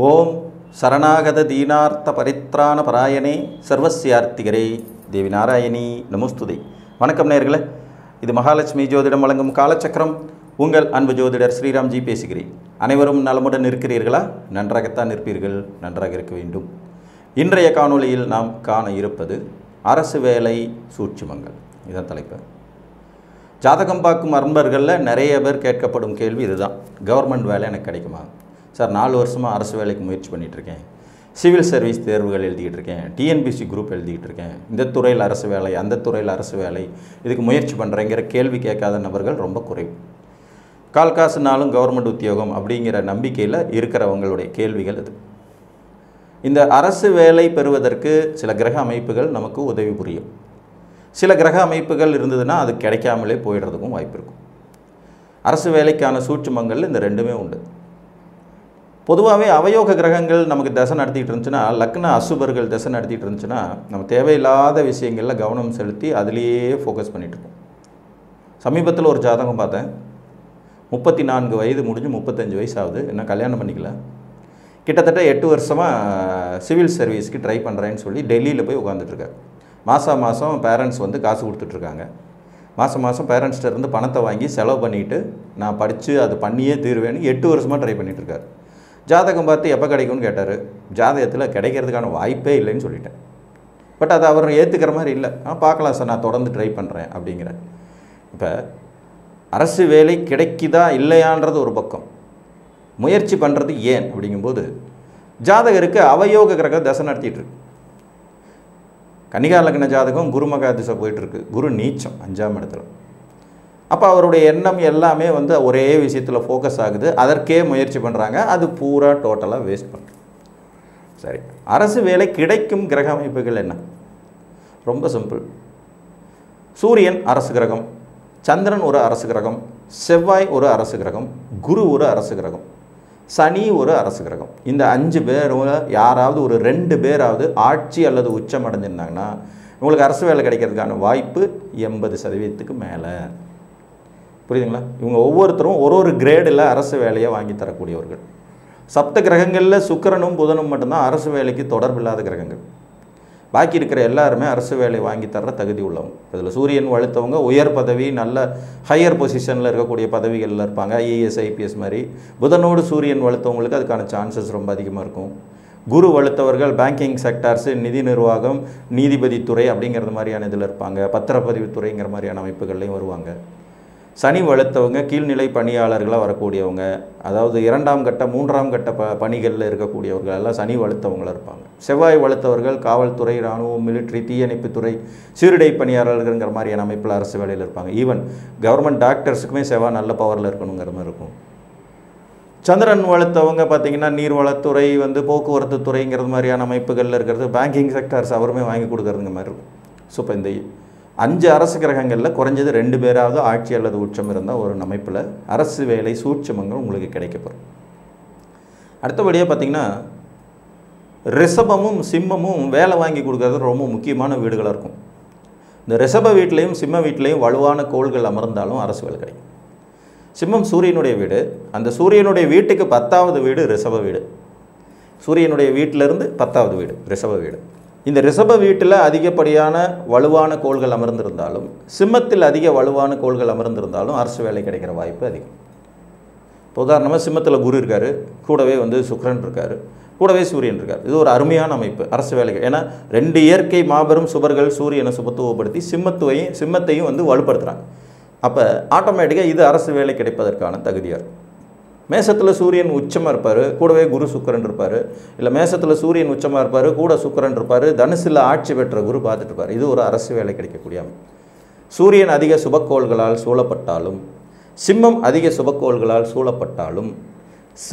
ஓம் சரணாகத தீனார்த்த பரித்ராண பராயணே சர்வஸ்யார்த்திகரே தேவி நாராயணி நமஸ்துதே. வணக்கம் நேயர்களே, இது மகாலட்சுமி ஜோதிடம் வழங்கும் காலச்சக்கரம். உங்கள் அன்பு ஜோதிடர் ஸ்ரீராம்ஜி பேசுகிறேன். அனைவரும் நலமுடன் இருக்கிறீர்களா? நன்றாகத்தான் இருப்பீர்கள், நன்றாக இருக்க வேண்டும். இன்றைய காணொளியில் நாம் காண இருப்பது அரசு வேலை சூட்சுமங்கள். இதுதான் தலைப்பு. ஜாதகம் பார்க்கும் அன்பர்களில் நிறைய பேர் கேட்கப்படும் கேள்வி இதுதான். கவர்மெண்ட் வேலை எனக்கு கிடைக்குமா சார்? 4 வருஷமாக அரசு வேலைக்கு முயற்சி பண்ணிகிட்ருக்கேன். சிவில் சர்வீஸ் தேர்வுகள் எழுதிக்கிட்டு இருக்கேன். டிஎன்பிசி குரூப் எழுதிக்கிட்டு இருக்கேன். இந்த துறையில் அரசு வேலை, அந்த துறையில் அரசு வேலை, இதுக்கு முயற்சி பண்ணுறேங்கிற கேள்வி கேட்காத நபர்கள் ரொம்ப குறைவு. கால் காசுனாலும் கவர்மெண்ட் உத்தியோகம் அப்படிங்கிற நம்பிக்கையில் இருக்கிறவங்களுடைய கேள்விகள் இது. இந்த அரசு வேலை பெறுவதற்கு சில கிரக அமைப்புகள் நமக்கு உதவி புரியும். சில கிரக அமைப்புகள் இருந்ததுன்னா அது கிடைக்காமலே போயிடுறதுக்கும் வாய்ப்பு இருக்கும். அரசு வேலைக்கான சூட்சுமங்கள் இந்த ரெண்டுமே உண்டு. பொதுவாகவே அவயோக கிரகங்கள் நமக்கு தசை நடத்திட்டு இருந்துச்சுன்னா, லக்ன அசுபர்கள் தசை நடத்திட்டு இருந்துச்சுன்னா, நம்ம தேவையில்லாத விஷயங்களில் கவனம் செலுத்தி அதிலேயே ஃபோக்கஸ் பண்ணிகிட்ருக்கோம். சமீபத்தில் ஒரு ஜாதகம் பார்த்தேன். 34 வயது முடிஞ்சு 35 வயசு ஆகுது. என்ன கல்யாணம் பண்ணிக்கல. கிட்டத்தட்ட 8 வருஷமாக சிவில் சர்வீஸ்க்கு ட்ரை பண்ணுறேன்னு சொல்லி டெல்லியில் போய் உட்காந்துட்ருக்காரு. மாதம் பேரண்ட்ஸ் வந்து காசு கொடுத்துட்ருக்காங்க. மாதம் பேரண்ட்ஸ்கிட்ட இருந்து பணத்தை வாங்கி செலவு பண்ணிவிட்டு நான் படித்து அது பண்ணியே தீர்வேன்னு 8 வருஷமாக ட்ரை பண்ணிகிட்ருக்காரு. ஜாதகம் பார்த்து எப்போ கிடைக்கும்னு கேட்டார். ஜாதகத்தில் கிடைக்கிறதுக்கான வாய்ப்பே இல்லைன்னு சொல்லிட்டேன். பட் அது அவர் ஏற்றுக்கிற மாதிரி இல்லை. பார்க்கலாம் சார், நான் தொடர்ந்து ட்ரை பண்ணுறேன் அப்படிங்கிறேன். இப்போ அரசு வேலை கிடைக்குதா இல்லையான்றது ஒரு பக்கம், முயற்சி பண்ணுறது ஏன் அப்படிங்கும்போது, ஜாதகருக்கு அவயோக கிரக தசை நடத்திட்டுருக்கு. கன்னிகா லக்ன ஜாதகம் குருமகா திசை போயிட்டுருக்கு. குரு நீச்சம் 5ஆம் இடத்துல. அப்போ அவருடைய எண்ணம் எல்லாமே வந்து ஒரே விஷயத்தில் ஃபோக்கஸ் ஆகுது. அதற்கே முயற்சி பண்ணுறாங்க. அது பூரா டோட்டலாக வேஸ்ட் பண்ணுறோம். சரி, அரசு வேலை கிடைக்கும் கிரக அமைப்புகள் என்ன? ரொம்ப சிம்பிள். சூரியன் அரசு கிரகம், சந்திரன் ஒரு அரசு கிரகம், செவ்வாய் ஒரு அரசு கிரகம், குரு ஒரு அரசு கிரகம், சனி ஒரு அரசு கிரகம். இந்த 5 பேரும் யாராவது ஒரு 2 பேராவது ஆட்சி அல்லது உச்சம் அடைஞ்சிருந்தாங்கன்னா உங்களுக்கு அரசு வேலை கிடைக்கிறதுக்கான வாய்ப்பு 80% மேலே. புரியுதுங்களா? இவங்க ஒவ்வொருத்தரும் ஒரு கிரேடில் அரசு வேலையை வாங்கி தரக்கூடியவர்கள். சப்த கிரகங்களில் சுக்கிரனும் புதனும் மட்டும்தான் அரசு வேலைக்கு தொடர்பில்லாத கிரகங்கள். பாக்கி இருக்கிற எல்லாருமே அரசு வேலை வாங்கி தர்ற தகுதி உள்ளவங்க. இதில் சூரியன் வலுத்தவங்க உயர் பதவி, நல்ல ஹையர் பொசிஷனில் இருக்கக்கூடிய பதவிகளில் இருப்பாங்க. ஐஏஎஸ் ஐபிஎஸ் மாதிரி. புதனோடு சூரியன் வலுத்தவங்களுக்கு அதுக்கான சான்சஸ் ரொம்ப அதிகமாக இருக்கும். குரு வலுத்தவர்கள் பேங்கிங் செக்டார்ஸு, நிதி நிர்வாகம், நீதிபதி துறை அப்படிங்கிறது மாதிரியான இதில் இருப்பாங்க. பத்திரப்பதிவுத்துறைங்கிற மாதிரியான அமைப்புகள்லையும் வருவாங்க. சனி வலுத்தவங்க கீழ்நிலை பணியாளர்களாக வரக்கூடியவங்க, அதாவது 2ஆம் கட்ட 3ஆம் கட்ட பணிகளில் இருக்கக்கூடியவர்கள் எல்லாம் சனி வலுத்தவங்களாக இருப்பாங்க. செவ்வாய் வலுத்தவர்கள் காவல்துறை, இராணுவம், மிலிட்ரி, தீயணைப்புத்துறை, சீருடை பணியாளர்கள்ங்கிற மாதிரியான அமைப்பில் அரசு வேலையில் இருப்பாங்க. ஈவன் கவர்மெண்ட் டாக்டர்ஸுக்குமே செவ்வாய் நல்ல பவரில் இருக்கணுங்கிற மாதிரி இருக்கும். சந்திரன் வலுத்தவங்க பார்த்திங்கன்னா நீர்வளத்துறை, போக்குவரத்து துறைங்கிறது மாதிரியான அமைப்புகளில் இருக்கிறது. பேங்கிங் செக்டார்ஸ் அவருமே வாங்கி கொடுக்குறதுங்க மாதிரி இருக்கும். ஸோ இப்போ இந்த 5 அரசு கிரகங்களில் குறைஞ்சது 2 பேராவது ஆட்சி அல்லது உச்சம் இருந்தால் ஒரு அமைப்பில் அரசு வேலை சூட்சுமங்கள் உங்களுக்கு கிடைக்கப்படும். அடுத்தபடியாக பார்த்திங்கன்னா ரிஷபமும் சிம்மமும் வேலை வாங்கி கொடுக்கறது ரொம்ப முக்கியமான வீடுகளாக இருக்கும். இந்த ரிஷப வீட்லேயும் சிம்ம வீட்லேயும் வலுவான கோள்கள் அமர்ந்தாலும் அரசு வேலை கிடைக்கும். சிம்மம் சூரியனுடைய வீடு. அந்த சூரியனுடைய வீட்டுக்கு 10வது வீடு ரிஷப வீடு. சூரியனுடைய வீட்டிலிருந்து 10வது வீடு ரிஷப வீடு. இந்த ரிஷப வீட்டில் அதிகப்படியான வலுவான கோள்கள் அமர்ந்திருந்தாலும், சிம்மத்தில் அதிக வலுவான கோள்கள் அமர்ந்திருந்தாலும் அரசு வேலை கிடைக்கிற வாய்ப்பு அதிகம். இப்போ உதாரணமாக சிம்மத்தில் குரு இருக்கார், கூடவே சுக்கிரன் இருக்கார், கூடவே சூரியன் இருக்கார். இது ஒரு அருமையான அமைப்பு அரசு வேலைகள். ஏன்னா 2 இயற்கை மாபெரும் சுபர்கள் சூரியனை சுபத்துவப்படுத்தி சிம்மத்தையும் வலுப்படுத்துகிறாங்க. அப்போ ஆட்டோமேட்டிக்காக இது அரசு வேலை கிடைப்பதற்கான தகுதியாக இருக்கும். மேசத்தில் சூரியன் உச்சமாக இருப்பார், கூடவே குரு சுக்கிரன் இருப்பார். இல்லை மேசத்தில் சூரியன் உச்சமாக இருப்பார், கூட சுக்கிரன் இருப்பார். தனுசில் ஆட்சி பெற்ற குரு பார்த்துட்டு இருப்பார். இது ஒரு அரசு வேலை கிடைக்கக்கூடிய அமைப்பு. சூரியன் அதிக சுபக்கோள்களால் சூழப்பட்டாலும், சிம்மம் அதிக சுபக்கோள்களால் சூழப்பட்டாலும்,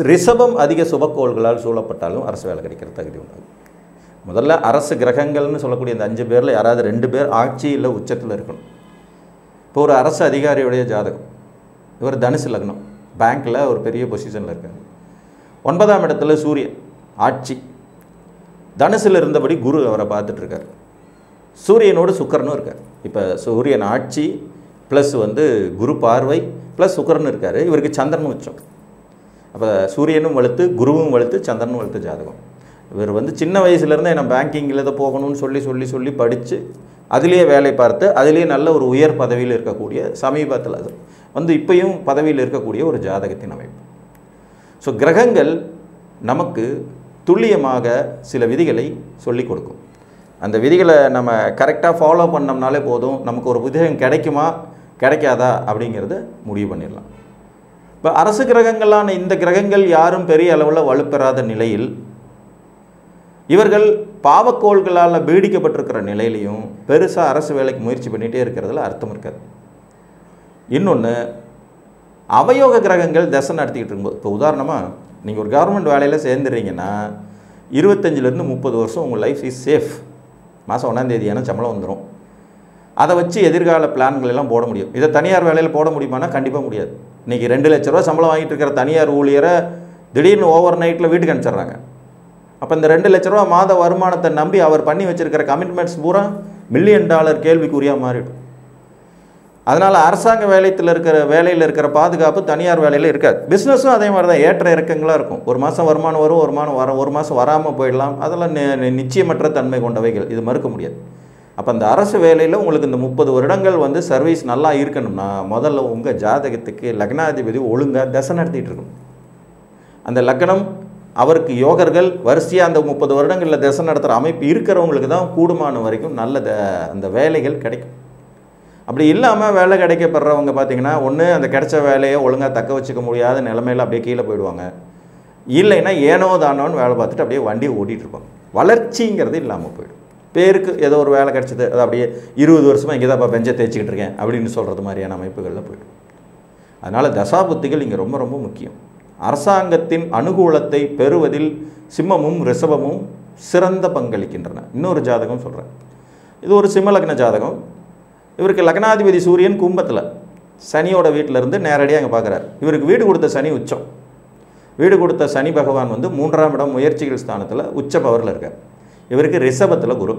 ரிஷபம் அதிக சுபக்கோள்களால் சூழப்பட்டாலும் அரசு வேலை கிடைக்கிற தகுதி உண்டாகும். முதல்ல அரசு கிரகங்கள்னு சொல்லக்கூடிய இந்த 5 பேரில் யாராவது 2 பேர் ஆட்சி இல்லை உச்சத்தில் இருக்கணும். இப்போ ஒரு அரசு அதிகாரியுடைய ஜாதகம், இவர் தனுசு லக்னம், பேங்க்கில் ஒரு பெரிய பொசிஷனில் இருக்கார். 9ஆம் இடத்துல சூரியன் ஆட்சி, தனுசில் இருந்தபடி குரு அவரை பார்த்துட்ருக்கார். சூரியனோடு சுக்கிரனும் இருக்கார். இப்போ சூரியன் ஆட்சி ப்ளஸ் குரு பார்வை ப்ளஸ் சுக்கிரன் இருக்கார். இவருக்கு சந்திரன் உச்சம். அப்போ சூரியனும் வலுத்து, குருவும் வலுத்து, சந்திரனும் வலுத்து ஜாதகம். இவர் வந்து சின்ன வயசுலேருந்தே நான் பேங்கிங்கில் இதை போகணும்னு சொல்லி படித்து அதிலேயே வேலை பார்த்து அதிலேயே நல்ல ஒரு உயர் பதவியில் இருக்கக்கூடிய, சமீபத்தில் அது வந்து இப்பயும் பதவியில் இருக்கக்கூடிய ஒரு ஜாதகத்தின் அமைப்பு. ஸோ கிரகங்கள் நமக்கு துல்லியமாக சில விதிகளை சொல்லிக் கொடுக்கும். அந்த விதிகளை நம்ம கரெக்டாக ஃபாலோ பண்ணோம்னாலே போதும், நமக்கு ஒரு புத்தகம் கிடைக்குமா கிடைக்காதா அப்படிங்கிறத முடிவு பண்ணிடலாம். இப்போ அரசு கிரகங்களான இந்த கிரகங்கள் யாரும் பெரிய அளவில் வலுப்பெறாத நிலையில், இவர்கள் பாவக்கோள்களால் பீடிக்கப்பட்டிருக்கிற நிலையிலையும் பெருசாக அரசு வேலைக்கு முயற்சி பண்ணிகிட்டே இருக்கிறதுல அர்த்தம் இருக்காது. இன்னொன்று, அவயோக கிரகங்கள் தசை நடத்திக்கிட்டு இருக்கும்போது, இப்போ உதாரணமாக நீங்கள் ஒரு கவர்மெண்ட் வேலையில் சேர்ந்துடுறீங்கன்னா 25லேருந்து 30 வருஷம் உங்கள் லைஃப் இஸ் சேஃப். மாதம் 1ஆம் தேதியான சம்பளம் வந்துடும். அதை வச்சு எதிர்கால பிளான்கள் எல்லாம் போட முடியும். இதை தனியார் வேலையில் போட முடியுமானா கண்டிப்பாக முடியாது. இன்றைக்கி 2 லட்ச ரூபா சம்பளம் வாங்கிட்டு இருக்கிற தனியார் ஊழியரை திடீர்னு ஓவர் நைட்டில் வீட்டுக்கு அனுப்பிச்சிட்றாங்க. அப்போ இந்த 2 லட்ச ரூபா மாத வருமானத்தை நம்பி அவர் பண்ணி வச்சுருக்கிற கமிட்மெண்ட்ஸ் பூரா $1 மில்லியன் கேள்விக்குறியாக மாறிடும். அதனால் அரசாங்க வேலையில் இருக்கிற பாதுகாப்பு தனியார் வேலையில் இருக்காது. பிஸ்னஸும் அதே மாதிரி தான் ஏற்ற இறக்கங்களாக இருக்கும். ஒரு மாதம் வருமானம் வரும், ஒரு மாதம் வராமல் போயிடலாம். அதெல்லாம் நிச்சயமற்ற தன்மை கொண்டவைகள், இது மறுக்க முடியாது. அப்போ அந்த அரசு வேலையில் உங்களுக்கு இந்த 30 வருடங்கள் வந்து சர்வீஸ் நல்லா இருக்கணும்னா முதல்ல உங்கள் ஜாதகத்துக்கு லக்னாதிபதி ஒழுங்காக தசை நடத்திட்டு இருக்கணும். அந்த லக்னம் அவருக்கு யோகர்கள் வரிசையாக அந்த 30 வருடங்களில் தசை நடத்துகிற அமைப்பு இருக்கிறவங்களுக்கு தான் கூடுமான வரைக்கும் நல்ல அந்த வேலைகள் கிடைக்கும். அப்படி இல்லாமல் வேலை கிடைக்கப்படுறவங்க பார்த்திங்கன்னா, ஒன்று அந்த கிடைச்ச வேலையை ஒழுங்காக தக்க வச்சுக்க முடியாத நிலைமையில் அப்படியே கீழே போயிடுவாங்க. இல்லைன்னா ஏனோ தானோன்னு வேலை பார்த்துட்டு அப்படியே வண்டியை ஓட்டிகிட்ருப்பாங்க. வளர்ச்சிங்கிறது இல்லாமல் போயிடும். பேருக்கு ஏதோ ஒரு வேலை கிடச்சிது, அது அப்படியே 20 வருஷமாக இங்கே தான் பெஞ்சை தேய்ச்சிக்கிட்டு இருக்கேன் அப்படின்னு சொல்கிறது மாதிரியான அமைப்புகளில் போய்டும். அதனால் தசாபுத்திகள் இங்கே ரொம்ப ரொம்ப முக்கியம். அரசாங்கத்தின் அனுகூலத்தை பெறுவதில் சிம்மமும் ரிஷபமும் சிறந்த பங்களிக்கின்றன. இன்னொரு ஜாதகம் சொல்கிறேன். இது ஒரு சிம்ம லக்ன ஜாதகம். இவருக்கு லக்னாதிபதி சூரியன் கும்பத்தில் சனியோட வீட்டிலேருந்து நேரடியாக அங்கே பார்க்குறாரு. இவருக்கு வீடு கொடுத்த சனி உச்சம். வீடு கொடுத்த சனி பகவான் வந்து 3ஆம் இடம் முயற்சிகள் ஸ்தானத்தில் உச்ச பவரில் இருக்கார். இவருக்கு ரிஷபத்தில் குரு,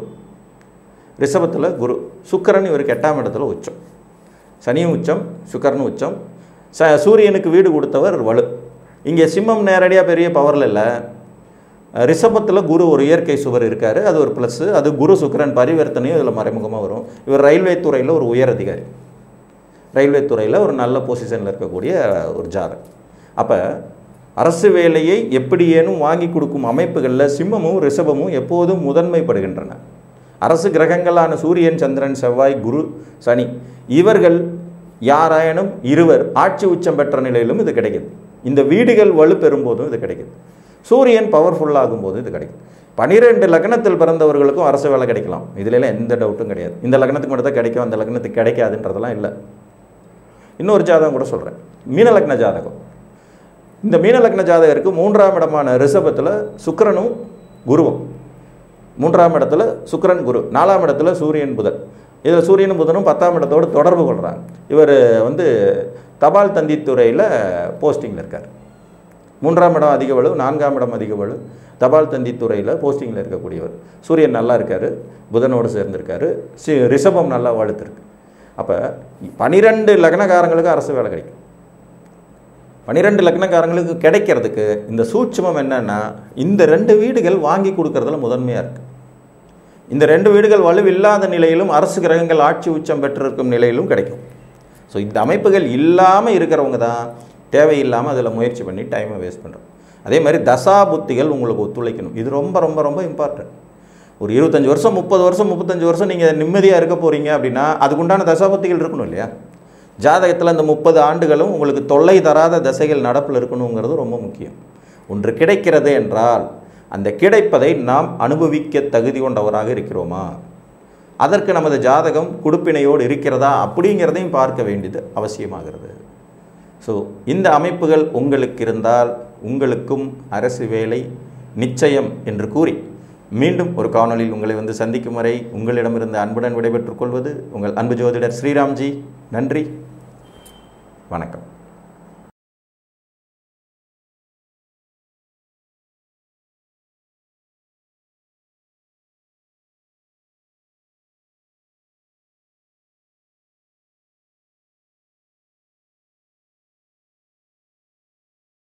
சுக்கிரன் இவருக்கு 8ஆம் இடத்துல உச்சம். சனியும் உச்சம், சுக்கிரனும் உச்சம். சூரியனுக்கு வீடு கொடுத்தவர் வலு. இங்கே சிம்மம் நேரடியாக பெரிய பவரில் இல்லை. ரிஷபத்தில் குரு ஒரு இயற்கை சுவர் இருக்கார், அது ஒரு ப்ளஸ்ஸு. அது குரு சுக்கிரன் பரிவர்த்தனையும் இதில் மறைமுகமாக வரும். இவர் ரயில்வே துறையில் ஒரு உயர் அதிகாரி, ரயில்வே துறையில் ஒரு நல்ல பொசிஷனில் இருக்கக்கூடிய ஒரு ஜாதகம். அப்போ அரசு வேலையை எப்படியேனும் வாங்கி கொடுக்கும் அமைப்புகளில் சிம்மமும் ரிஷபமும் எப்போதும் முதன்மைப்படுகின்றன. அரசு கிரகங்களான சூரியன், சந்திரன், செவ்வாய், குரு, சனி இவர்கள் யாராயனும் இருவர் ஆட்சி உச்சம் பெற்ற நிலையிலும் இது கிடைக்குது. இந்த வீடுகள் வலு பெறும்போதும் இது கிடைக்குது. சூரியன் பவர்ஃபுல்லாகும் போது இது கிடைக்கும். 12 லக்னத்தில் பிறந்தவர்களுக்கும் அரசு வேலை கிடைக்கலாம். இதிலெல்லாம் எந்த டவுட்டும் கிடையாது. இந்த லக்னத்துக்கு மட்டும் தான் கிடைக்கும், அந்த லக்னத்துக்கு கிடைக்காதுன்றதெல்லாம் இல்லை. இன்னொரு ஜாதகம் கூட சொல்கிறேன். மீன லக்ன ஜாதகம். இந்த மீன லக்ன ஜாதகருக்கு 3ஆம் இடமான ரிஷபத்தில் சுக்கிரனும் குருவும், 3ஆம் இடத்துல சுக்கிரன் குரு, 4ஆம் இடத்துல சூரியன் புதன். இதில் சூரியனும் புதனும் 10ஆம் இடத்தோடு தொடர்பு கொள்கிறாங்க. இவர் வந்து தபால் தந்தித்துறையில் போஸ்டிங்கில் இருக்கார். 3ஆம் இடம் அதிக வலு, 4ஆம் இடம் அதிக வலு. தபால் தந்தித்துறையில் போஸ்டிங்கில் இருக்கக்கூடியவர். சூரியன் நல்லா இருக்கார், புதனோடு சேர்ந்துருக்காரு, ரிஷபம் நல்லா வலுத்துருக்கு. அப்போ 12 லக்னக்காரங்களுக்கு அரசு வேலை கிடைக்கும். 12 லக்னக்காரங்களுக்கு கிடைக்கிறதுக்கு இந்த சூட்சுமம் என்னன்னா, இந்த 2 வீடுகள் வாங்கி கொடுக்கறதுல முதன்மையாக இருக்குது. இந்த 2 வீடுகள் வலுவில்லாத நிலையிலும் அரசு கிரகங்கள் ஆட்சி உச்சம் பெற்றிருக்கும் நிலையிலும் கிடைக்கும். ஸோ இந்த அமைப்புகள் இல்லாமல் இருக்கிறவங்க தான் தேவையில்லாமல் அதில் முயற்சி பண்ணி டைமை வேஸ்ட் பண்ணுறோம். அதே மாதிரி தசா புத்திகள் உங்களுக்கு ஒத்துழைக்கணும். இது ரொம்ப ரொம்ப ரொம்ப இம்பார்ட்டன்ட். ஒரு 25 வருஷம் 30 வருஷம் 35 வருஷம் நீங்கள் நிம்மதியாக இருக்க போகிறீங்க அப்படின்னா அதுக்குண்டான தசாபுத்திகள் இருக்கணும் இல்லையா? ஜாதகத்தில் அந்த 30 ஆண்டுகளும் உங்களுக்கு தொல்லை தராத தசைகள் நடப்பில் இருக்கணுங்கிறது ரொம்ப முக்கியம். ஒன்று கிடைக்கிறது என்றால் அந்த கிடைப்பதை நாம் அனுபவிக்க தகுதி கொண்டவராக இருக்கிறோமா, அதற்கு நமது ஜாதகம் கொடுப்பினையோடு இருக்கிறதா அப்படிங்கிறதையும் பார்க்க வேண்டியது அவசியமாகிறது. ஸோ இந்த அமைப்புகள் உங்களுக்கு இருந்தால் உங்களுக்கும் அரசு வேலை நிச்சயம் என்று கூறி மீண்டும் ஒரு காணொளியில் உங்களை வந்து சந்திக்கும் வரை உங்களிடமிருந்து அன்புடன் விடைபெற்றுக் கொள்வது உங்கள் அன்பு ஜோதிடர் ஸ்ரீராம்ஜி. நன்றி, வணக்கம்.